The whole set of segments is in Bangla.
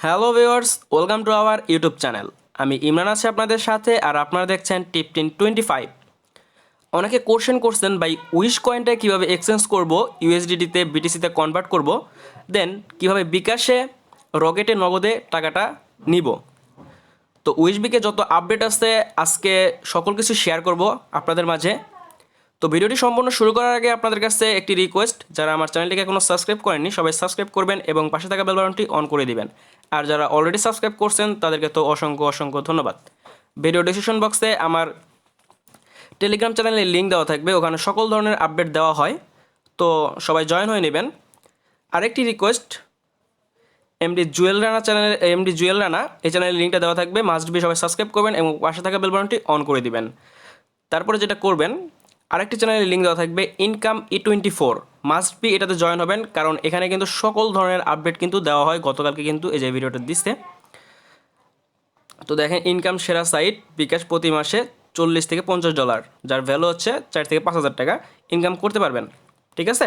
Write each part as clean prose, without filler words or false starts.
Hello viewers, welcome to our YouTube channel. আমি ইমরান আছি আপনাদের সাথে, আর আপনারা দেখছেন টিপ1025। অনেকে কোশ্চেন করছেন ভাই, উইশ কয়েনটা কীভাবে এক্সচেঞ্জ করব, ইউএসডিটিতে বিটিসিতে কনভার্ট করব, দেন কীভাবে বিকাশে রকেটে নগদে টাকাটা নিব। তো উইশবিকে যত আপডেট আছে আজকে সকল কিছু শেয়ার করব আপনাদের মাঝে। তো ভিডিওটি সম্পূর্ণ শুরু করার আগে আপনাদের কাছে একটি রিকোয়েস্ট, যারা আমার চ্যানেলটিকে এখনও সাবস্ক্রাইব করেননি সবাই সাবস্ক্রাইব করবেন এবং পাশে থাকা বেল বাটনটি অন করে দিবেন। আর যারা অলরেডি সাবস্ক্রাইব করছেন তাদেরকে তো অসংখ্য অসংখ্য ধন্যবাদ। ভিডিও ডিসক্রিপশন বক্সে আমার টেলিগ্রাম চ্যানেলের লিঙ্ক দেওয়া থাকবে, ওখানে সকল ধরনের আপডেট দেওয়া হয়, তো সবাই জয়েন হয়ে নেবেন। আরেকটি রিকোয়েস্ট, এমডি জুয়েল রানা এই চ্যানেলের লিঙ্কটা দেওয়া থাকবে, মাস্ট বি সবাই সাবস্ক্রাইব করবেন এবং পাশে থাকা বেল বাটনটি অন করে দিবেন। তারপরে যেটা করবেন, আরেকটি চ্যানেলের লিঙ্ক দেওয়া থাকবে ইনকাম E24, মাস্ট বি এটাতে জয়েন হবেন, কারণ এখানে কিন্তু সকল ধরনের আপডেট কিন্তু দেওয়া হয়। গতকালকে কিন্তু এই যে ভিডিওটা দিচ্ছে, তো দেখেন ইনকাম সেরা সাইট, বিকাশ প্রতি মাসে $40 থেকে $50, যার ভ্যালু হচ্ছে 4 থেকে 5,000 টাকা ইনকাম করতে পারবেন। ঠিক আছে,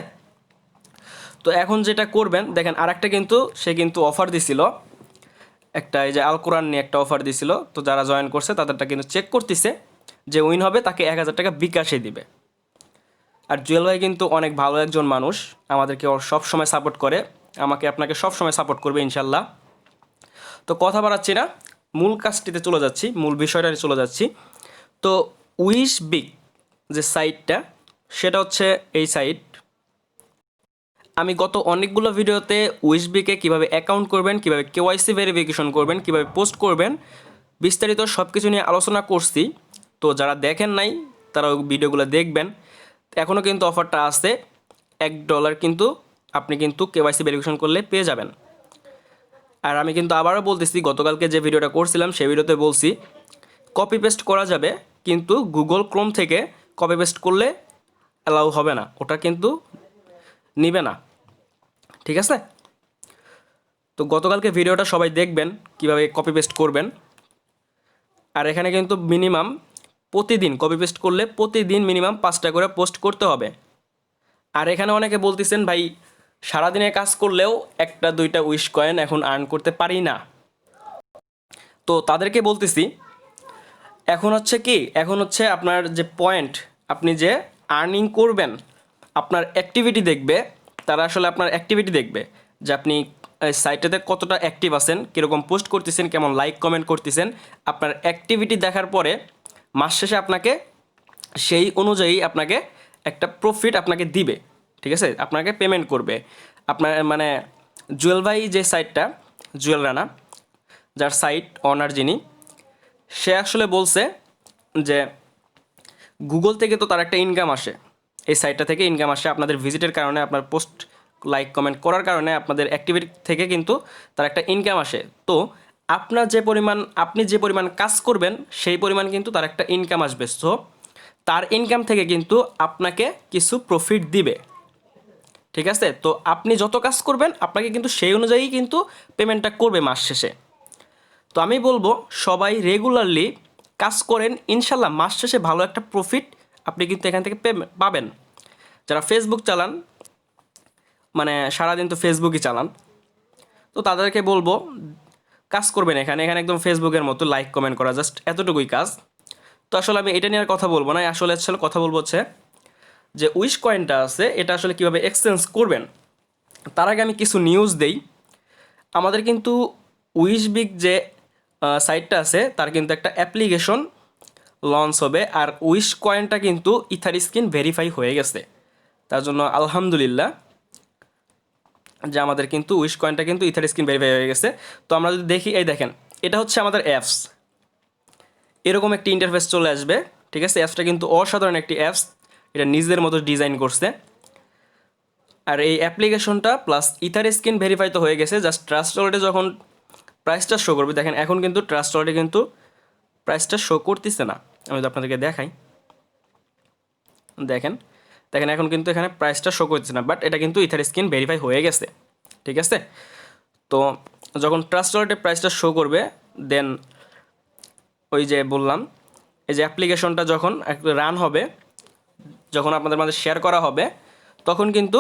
তো এখন যেটা করবেন দেখেন, আরেকটা কিন্তু সে কিন্তু অফার দিছিল একটা, এই যে আল কোরআন নিয়ে একটা অফার দিছিল। তো যারা জয়েন করছে তাদেরটা কিন্তু চেক করতেছে, যে উইন হবে তাকে 1,000 টাকা বিকাশে দিবে। আর জুয়েল ভাই কিন্তু অনেক ভালো একজন মানুষ, আমাদেরকে সব সময় সাপোর্ট করে, আমাকে আপনাকে সব সময় সাপোর্ট করবে ইনশাল্লাহ। তো কথা বাড়াচ্ছি না, মূল কাজটিতে চলে যাচ্ছি, মূল বিষয়টাতে চলে যাচ্ছি। তো উইশবিক যে সাইটটা, সেটা হচ্ছে এই সাইট। আমি গত অনেকগুলো ভিডিওতে উইশবিকে কীভাবে অ্যাকাউন্ট করবেন, কীভাবে কেওয়াইসি ভেরিফিকেশন করবেন, কীভাবে পোস্ট করবেন, বিস্তারিত সব কিছু নিয়ে আলোচনা করছি। তো যারা দেখেন নাই তারা ওই ভিডিওগুলো দেখবেন। এখনও কিন্তু অফারটা আছে, $1 কিন্তু আপনি কিন্তু কেওয়াইসি ভেরিফিকেশন করলে পেয়ে যাবেন। আর আমি কিন্তু আবারও বলতেছি, গতকালকে যে ভিডিওটা করছিলাম সেই ভিডিওতে বলছি কপি পেস্ট করা যাবে, কিন্তু গুগল ক্রোম থেকে কপি পেস্ট করলে অ্যালাউ হবে না, ওটা কিন্তু নিবে না। ঠিক আছে, তো গতকালকে ভিডিওটা সবাই দেখবেন কিভাবে কপি পেস্ট করবেন। আর এখানে কিন্তু মিনিমাম প্রতিদিন কপি পেস্ট করলে প্রতিদিন মিনিমাম 5টা করে পোস্ট করতে হবে। আর এখানে অনেকে বলতেছেন ভাই, সারাদিনে কাজ করলেও 1-2টা উইশ কয়েন এখন আর্ন করতে পারি না। তো তাদেরকে বলতেছি, এখন হচ্ছে আপনার যে পয়েন্ট, আপনি যে আর্নিং করবেন, আপনার অ্যাক্টিভিটি দেখবে, তারা আসলে আপনার অ্যাক্টিভিটি দেখবে যে আপনি সাইটেতে কতটা অ্যাক্টিভ আছেন, কীরকম পোস্ট করতেছেন, কেমন লাইক কমেন্ট করতেছেন। আপনার অ্যাক্টিভিটি দেখার পরে মাস শেষে আপনাকে সেই অনুযায়ী আপনাকে একটা প্রফিট আপনাকে দিবে। ঠিক আছে, আপনাকে পেমেন্ট করবে। আপনার মানে জুয়েল ভাই যে সাইটটা, জুয়েল রানা যার সাইট অনার যিনি, সে আসলে বলছে যে গুগল থেকে তো তার একটা ইনকাম আসে, এই সাইটটা থেকে ইনকাম আসে আপনাদের ভিজিটের কারণে, আপনার পোস্ট লাইক কমেন্ট করার কারণে, আপনাদের অ্যাক্টিভিটি থেকে কিন্তু তার একটা ইনকাম আসে। তো আপনি যে পরিমাণ কাজ করবেন সেই পরিমাণ কিন্তু তার একটা ইনকাম আসবে। সো তার ইনকাম থেকে কিন্তু আপনাকে কিছু প্রফিট দিবে। ঠিক আছে, তো আপনি যত কাজ করবেন আপনাকে কিন্তু সেই অনুযায়ী কিন্তু পেমেন্টটা করবে মাস শেষে। তো আমি বলবো সবাই রেগুলারলি কাজ করেন, ইনশাল্লাহ মাস শেষে ভালো একটা প্রফিট আপনি কিন্তু এখান থেকে পাবেন। যারা ফেসবুক চালান, মানে সারাদিন তো ফেসবুকই চালান, তো তাদেরকে বলবো কাজ করবেন এখানে একদম ফেসবুকের মতো লাইক কমেন্ট করা, জাস্ট এতটুকুই কাজ। তো আসলে আমি এটা নিয়ে আর কথা বলবো না, আসলে কথা বলবো হচ্ছে যে উইশ কয়েনটা আছে এটা আসলে কীভাবে এক্সচেঞ্জ করবেন। তার আগে আমি কিছু নিউজ দেই। আমাদের কিন্তু উইশবিক যে সাইটটা আছে তার কিন্তু একটা অ্যাপ্লিকেশন লঞ্চ হবে, আর উইশ কয়েনটা কিন্তু ইথারস্ক্রিন ভেরিফাই হয়ে গেছে, তার জন্য আলহামদুলিল্লাহ যে আমাদের কিন্তু উইশ কয়েনটা কিন্তু ইথারস্ক্রিন ভেরিফাই হয়ে গেছে। তো আমরা যদি দেখি, এই দেখেন এটা হচ্ছে আমাদের অ্যাপস, এরকম একটি ইন্টারফেস চলে আসবে। ঠিক আছে, অ্যাপসটা কিন্তু অসাধারণ একটি অ্যাপস, এটা নিজের মতো ডিজাইন করছে। আর এই অ্যাপ্লিকেশনটা প্লাস ইথারস্ক্রিন ভেরিফাই তো হয়ে গেছে, জাস্ট ট্রাস্ট ওয়ালেটে যখন প্রাইসটা শো করবে, দেখেন এখন কিন্তু ট্রাস্ট ওয়ালেটে কিন্তু প্রাইসটা শো করতেছে না। আমি তো আপনাদেরকে দেখাই, দেখেন এখন কিন্তু এখানে প্রাইসটা শো করতেছে না, বাট এটা কিন্তু ইথারস্ক্রিন ভেরিফাই হয়ে গেছে। ঠিক আছে, তো যখন ট্রাস্ট ওয়ালেটে প্রাইসটা শো করবে, দেন ওই যে বললাম, এই যে অ্যাপ্লিকেশনটা যখন রান হবে, যখন আপনাদের মাঝে শেয়ার করা হবে, তখন কিন্তু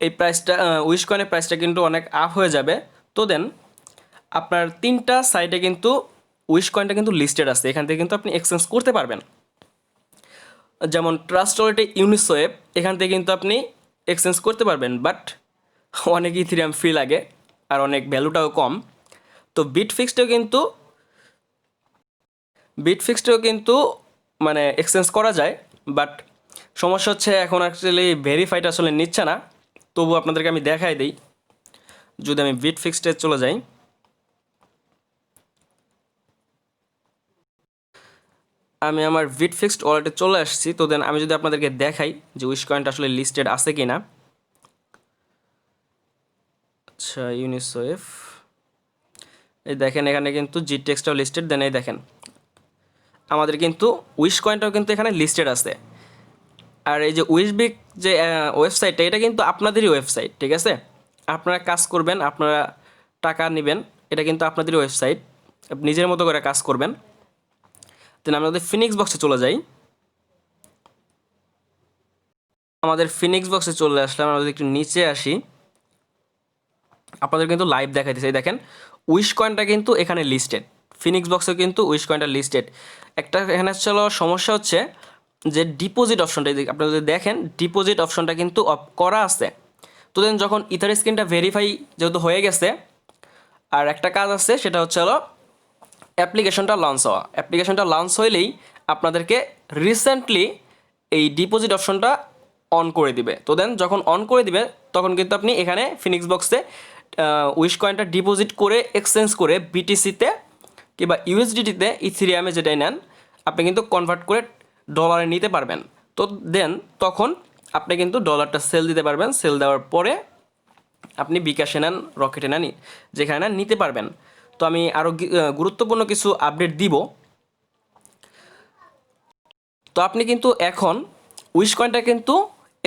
এই প্রাইসটা উইশ কয়েনের প্রাইসটা কিন্তু অনেক আপ হয়ে যাবে। তো দেন আপনার 3টা সাইটে কিন্তু উইশ কয়েনটা কিন্তু লিস্টেড আছে, এখান থেকে কিন্তু আপনি এক্সচেঞ্জ করতে পারবেন। যেমন ট্রাস্ট ওয়ালেটে ইউনিসোয়েব, এখান থেকে কিন্তু আপনি এক্সচেঞ্জ করতে পারবেন, বাট অনেক ইথিরিয়াম ফ্রি লাগে আর অনেক ভ্যালুটাও কম। তো বিটফিক্সটেও কিন্তু মানে এক্সচেঞ্জ করা যায়, বাট সমস্যা হচ্ছে এখন অ্যাকচুয়ালি ভেরিফাইড আসলে নিচ্ছে না। তবু আপনাদেরকে আমি দেখাই দিই। যদি আমি বিটফিক্সটে চলে যাই, আমি আমার বিটফিক্সড ওয়ালেটে চলে আসছি। তো দেন আমি যদি আপনাদেরকে দেখাই যে উইশ কয়েনটা আসলে লিস্টেড আছে কি না। আচ্ছা, ইউনিসোয়েফ, এই দেখেন এখানে কিন্তু জিটেক্সটাও লিস্টেড। দেন এই দেখেন আমাদের কিন্তু উইশ কয়েনটাও কিন্তু এখানে লিস্টেড আছে। আর এই যে উইশবিক যে ওয়েবসাইটটা, এটা কিন্তু আপনাদেরই ওয়েবসাইট, ঠিক আছে? আপনারা কাজ করবেন, আপনারা টাকা নেবেন, এটা কিন্তু আপনাদেরই ওয়েবসাইট, নিজের মতো করে কাজ করবেন। দেন আমরা যদি ফিনিক্স বক্সে চলে যাই, আমাদের ফিনিক্স বক্সে চলে আসলাম। আমরা যদি একটু নিচে আসি, আপনাদের কিন্তু লাইভ দেখাইতেছে। এই দেখেন উইশ কয়েনটা কিন্তু এখানে লিস্টেড, ফিনিক্স বক্সে কিন্তু উইশ কয়েনটা লিস্টেড। একটা এখানে চলো সমস্যা হচ্ছে যে ডিপোজিট অপশনটা, আপনারা যদি দেখেন ডিপোজিট অপশনটা কিন্তু অফ করা আছে। তো দেন যখন ইথার স্ক্রিনটা ভেরিফাই যেহেতু হয়ে গেছে, আর একটা কাজ আছে সেটা হচ্ছে হলো অ্যাপ্লিকেশনটা লঞ্চ হওয়া। অ্যাপ্লিকেশনটা লঞ্চ হইলেই আপনাদেরকে রিসেন্টলি এই ডিপোজিট অপশনটা অন করে দিবে। তো দেন যখন অন করে দিবে তখন কিন্তু আপনি এখানে ফিনিক্স বক্সে উইশ কয়েনটা ডিপোজিট করে এক্সচেঞ্জ করে বিটিসিতে কিংবা ইউএসডিটিতে ইথিরিয়ামে যেটাই নেন আপনি কিন্তু কনভার্ট করে ডলারে নিতে পারবেন। তো দেন তখন আপনি কিন্তু ডলারটা সেল দিতে পারবেন। সেল দেওয়ার পরে আপনি বিকাশে নেন, রকেটে নেন, যেখানে নেন নিতে পারবেন। তো আমি আরও গুরুত্বপূর্ণ কিছু আপডেট দিব। তো আপনি কিন্তু এখন উইশ কয়েনটা কিন্তু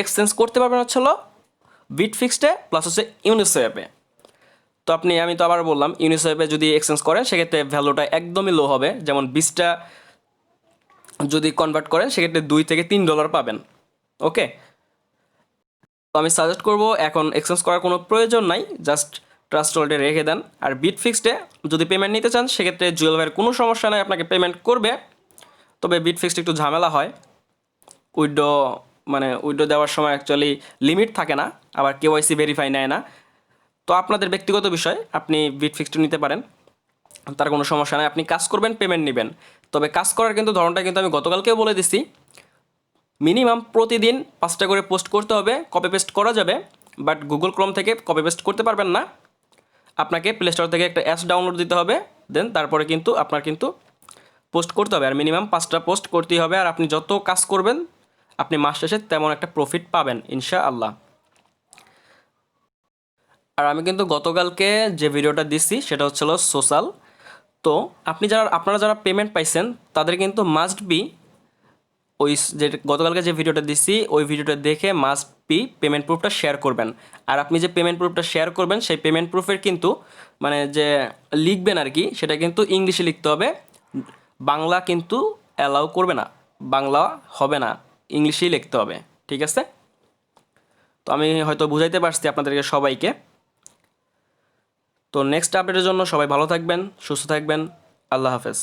এক্সচেঞ্জ করতে পারবেন হচ্ছে হলো বিটফিক্সডে প্লাস হচ্ছে ইউনিসোয়েপে। তো আমি তো আবার বললাম ইউনিসোয়েপে যদি এক্সচেঞ্জ করেন সেক্ষেত্রে ভ্যালুটা একদমই লো হবে। যেমন 20টা যদি কনভার্ট করেন সেক্ষেত্রে $2 থেকে $3 পাবেন। ওকে, তো আমি সাজেস্ট করব এখন এক্সচেঞ্জ করার কোনো প্রয়োজন নাই, জাস্ট ট্রাস্ট ওয়ালেটে রেখে দেন। আর বিটফিক্সডে যদি পেমেন্ট নিতে চান সেক্ষেত্রে জুয়েল ভাইয়ের কোনো সমস্যা নাই, আপনাকে পেমেন্ট করবে। তবে বিটফিক্সড একটু ঝামেলা হয়, উইড্রো দেওয়ার সময় অ্যাকচুয়ালি লিমিট থাকে না, আবার কেওয়াইসি ভেরিফাই নেয় না। তো আপনাদের ব্যক্তিগত বিষয়, আপনি বিটফিক্সড নিতে পারেন, তার কোনো সমস্যা নাই। আপনি কাজ করবেন, পেমেন্ট নেবেন। তবে কাজ করার কিন্তু ধরনটা কিন্তু আমি গতকালকেও বলে দিছি, মিনিমাম প্রতিদিন 5টা করে পোস্ট করতে হবে। কপি পেস্ট করা যাবে, বাট গুগল ক্রোম থেকে কপি পেস্ট করতে পারবেন না। আপনাকে প্লে স্টোর থেকে একটা অ্যাপস ডাউনলোড দিতে হবে, দেন তারপরে কিন্তু আপনার কিন্তু পোস্ট করতে হবে। আর মিনিমাম 5টা পোস্ট করতেই হবে। আর আপনি যত কাজ করবেন আপনি মাস শেষে তেমন একটা প্রফিট পাবেন ইনশাআল্লাহ। আর আমি কিন্তু গতকালকে যে ভিডিওটা দিচ্ছি সেটা হচ্ছিল সোশ্যাল। তো আপনারা যারা পেমেন্ট পাইছেন তাদের কিন্তু মাস্ট বি ওই যে গতকালকে যে ভিডিওটা দিচ্ছি ওই ভিডিওটা দেখে মাস্ট বি পেমেন্ট প্রুফটা শেয়ার করবেন। আর আপনি যে পেমেন্ট প্রুফটা শেয়ার করবেন সেই পেমেন্ট প্রুফের কিন্তু যে লিখবেন আর কি, সেটা কিন্তু ইংলিশে লিখতে হবে, বাংলা কিন্তু অ্যালাউ করবে না, বাংলা হবে না, ইংলিশেই লিখতে হবে, ঠিক আছে? তো আমি হয়তো বুঝাইতে পারছি আপনাদেরকে সবাইকে। তো নেক্সট আপডেটের জন্য সবাই ভালো থাকবেন, সুস্থ থাকবেন, আল্লাহ হাফেজ।